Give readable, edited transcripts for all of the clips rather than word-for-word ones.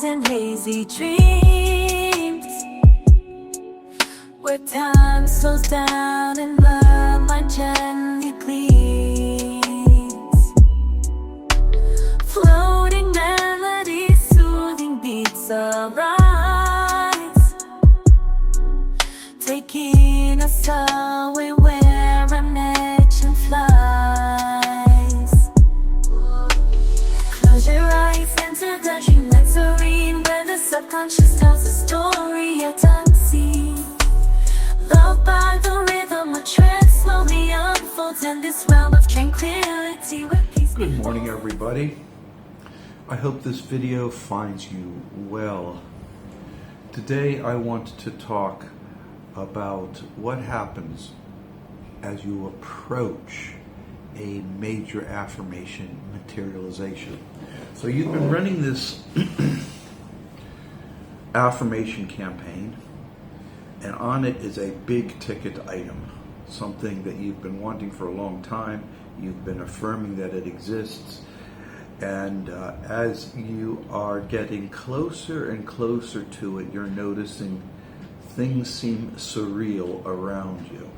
and hazy dreams, where time slows down and the mind gently gleams. Floating melodies, soothing beats arise, taking us away where imagination flies. Close your eyes, enter the dreamland serene, where the subconscious tells a story yet unseen. Loved by the rhythm, a trance slowly unfolds in this realm of tranquility where peace. Good morning, everybody. I hope this video finds you well. Today I want to talk about what happens as you approach a major affirmation materialization. So you've been running this affirmation campaign, and on it is a big ticket item, something that you've been wanting for a long time. You've been affirming that it exists, and as you are getting closer and closer to it, you're noticing things seem surreal around you.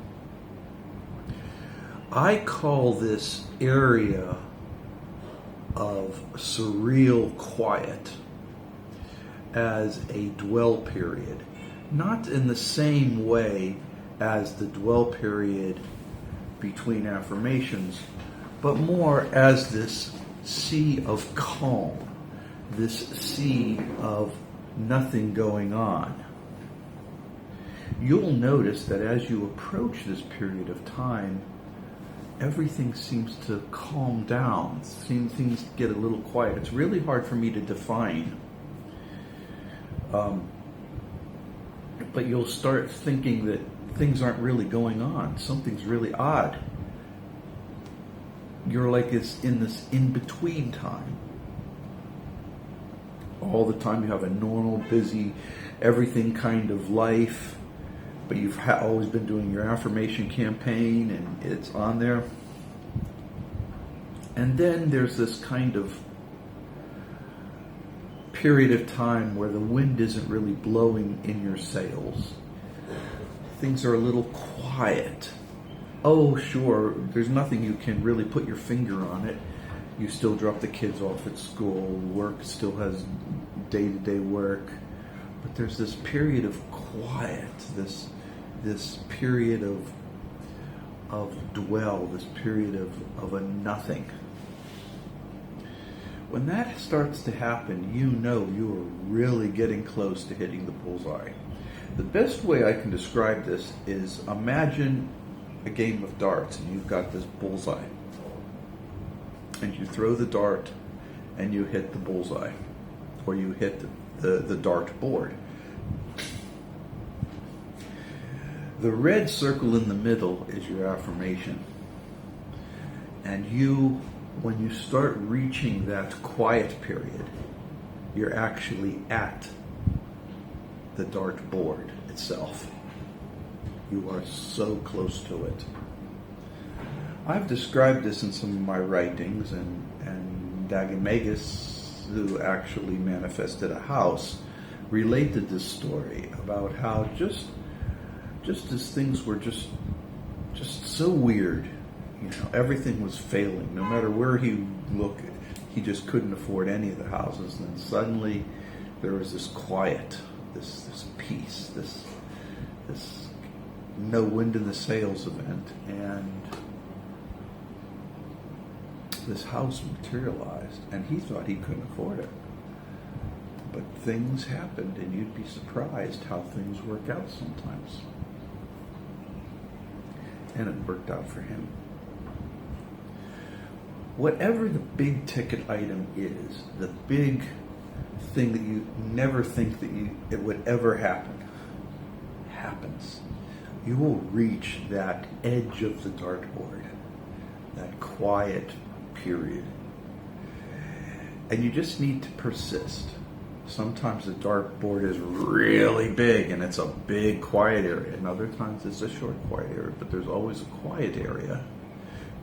I call this area of surreal quiet as a dwell period, not in the same way as the dwell period between affirmations, but more as this sea of calm, this sea of nothing going on. You'll notice that as you approach this period of time, everything seems to calm down, things get a little quiet. It's really hard for me to define. But you'll start thinking that things aren't really going on. Something's really odd. You're like it's in this in-between time. All the time you have a normal, busy, everything kind of life, but you've always been doing your affirmation campaign and it's on there. And then there's this kind of period of time where the wind isn't really blowing in your sails. Things are a little quiet. Oh, sure, there's nothing you can really put your finger on it. You still drop the kids off at school, work still has day-to-day work, but there's this period of quiet, this period of dwell, this period of a nothing. When that starts to happen, you know you are really getting close to hitting the bullseye. The best way I can describe this is imagine a game of darts and you've got this bullseye. And you throw the dart and you hit the bullseye, or you hit the dartboard. The red circle in the middle is your affirmation. And when you start reaching that quiet period, you're actually at the dartboard itself. You are so close to it. I've described this in some of my writings, and Dagamagus, who actually manifested a house, related this story about how just as things were just so weird, everything was failing. No matter where he looked, he just couldn't afford any of the houses. And then suddenly there was this quiet, this peace, this no wind in the sails event, and this house materialized, and he thought he couldn't afford it. But things happened, and you'd be surprised how things work out sometimes. And it worked out for him. Whatever the big ticket item is, the big thing that you never think that it would ever happen, happens. You will reach that edge of the dartboard, that quiet period. And you just need to persist. Sometimes the dartboard is really big and it's a big quiet area, and other times it's a short quiet area, but there's always a quiet area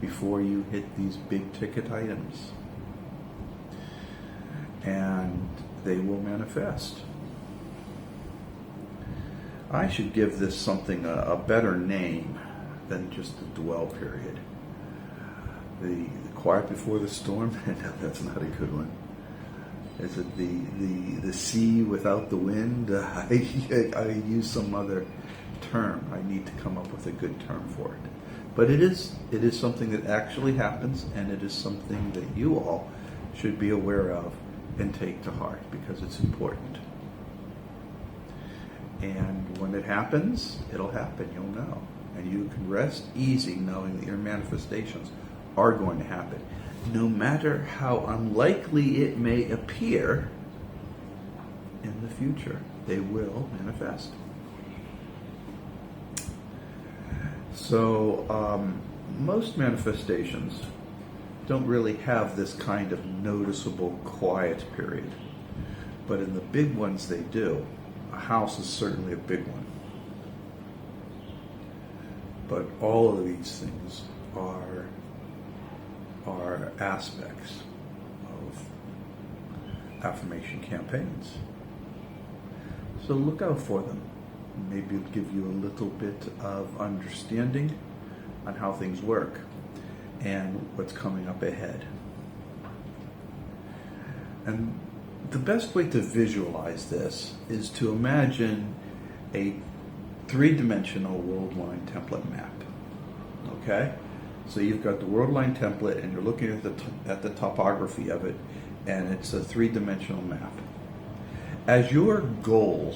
before you hit these big ticket items. And they will manifest. I should give this something a better name than just the dwell period. The quiet before the storm? No, that's not a good one. Is it the sea without the wind? I use some other term. I need to come up with a good term for it. But it is something that actually happens, and it is something that you all should be aware of and take to heart because it's important. And when it happens, it'll happen. You'll know. And you can rest easy knowing that your manifestations are going to happen. No matter how unlikely it may appear in the future, they will manifest. So most manifestations don't really have this kind of noticeable quiet period. But in the big ones they do. A house is certainly a big one. But all of these things are aspects of affirmation campaigns. So look out for them. Maybe it'll give you a little bit of understanding on how things work and what's coming up ahead. And the best way to visualize this is to imagine a three-dimensional world line template map. Okay? So you've got the world line template and you're looking at the topography of it, and it's a three-dimensional map. As your goal,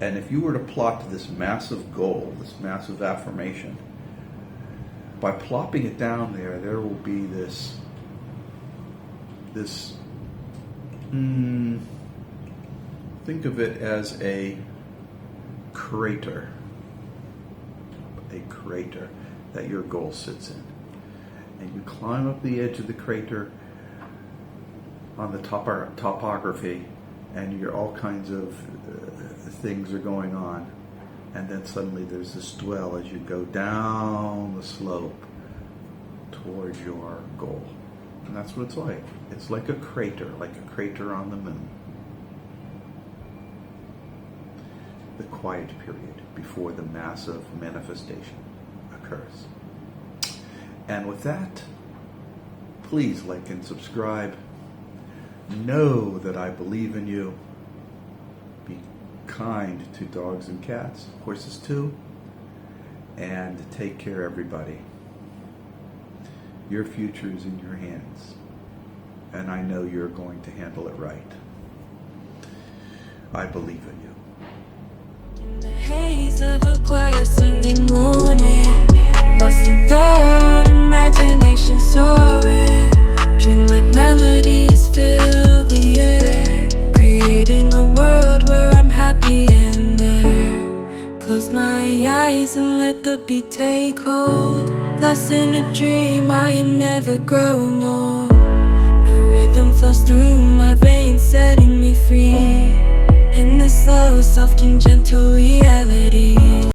and if you were to plot this massive goal, this massive affirmation, by plopping it down there will be this think of it as a crater that your goal sits in. And you climb up the edge of the crater on the topography, and you're all kinds of things are going on. And then suddenly there's this dwell as you go down the slope towards your goal. And that's what it's like. It's like a crater on the moon. The quiet period before the massive manifestation occurs. And with that, please like and subscribe. Know that I believe in you. Be kind to dogs and cats, horses too. And take care, everybody. Your future is in your hands. And I know you're going to handle it right. I believe in you. In the haze of a quiet Sunday morning, lost in thought, imagination soaring, dreamlike melodies fill the air, creating a world where I'm happy in there. Close my eyes and let the beat take hold. Lost in a dream, I am never growing old. The rhythm flows through my veins, setting me free in this slow, soft and gentle reality.